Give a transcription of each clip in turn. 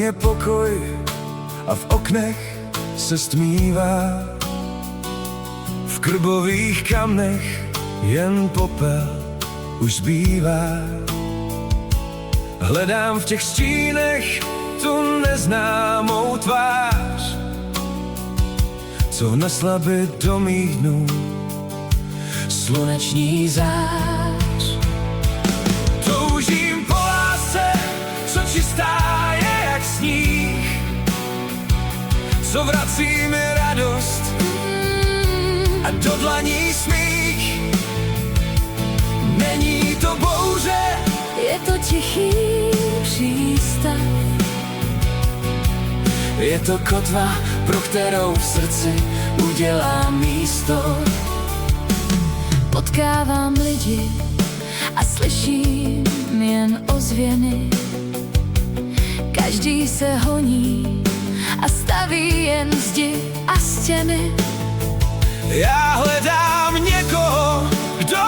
je pokoj a v oknech se stmívá. V krbových kamnech jen popel už zbývá. Hledám v těch stínech tu neznámou tvář, co naslabí do mých dnů sluneční zář. Toužím po lásce, co čistá je jak sníh, co vrací mi radost a do dlaní smích. Není to bouře, je to tichý přístav. je to kotva, pro kterou v srdci udělám místo. Potkávám lidi a slyším jen ozvěny. Každý se honí a staví jen zdi a stěny. Já hledám někoho, kdo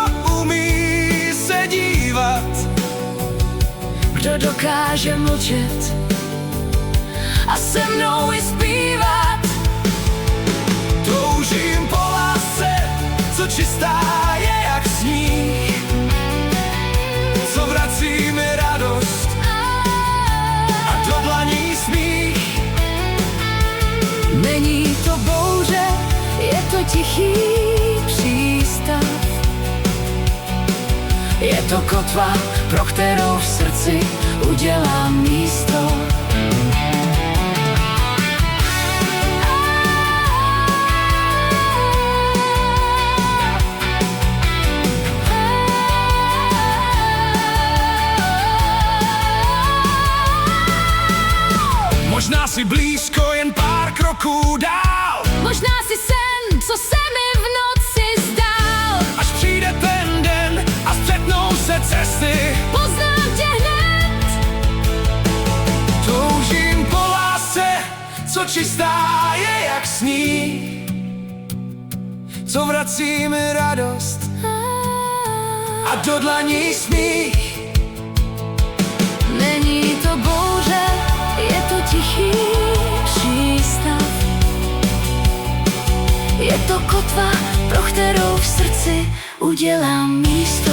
umí se dívat, Kdo dokáže mlčet a se mnou i zpívat. toužím po lásce, co čistá je jak sníh, co vrací mi radost a do dlaní smích. Není to bouře, je to tichý přístav. Je to kotva, pro kterou v srdci udělám místo. Možná si blízko, jen pár kroků dál. Možná si sen, co se mi v noci zdál. Až přijde ten den a střetnou se cesty, Poznám tě hned. toužím po lásce, co čistá je jak sníh, co vrací mi radost a do dlaní smích. Není to bouře, je to tichý přístav. Je to kotva, pro kterou v srdci udělám místo.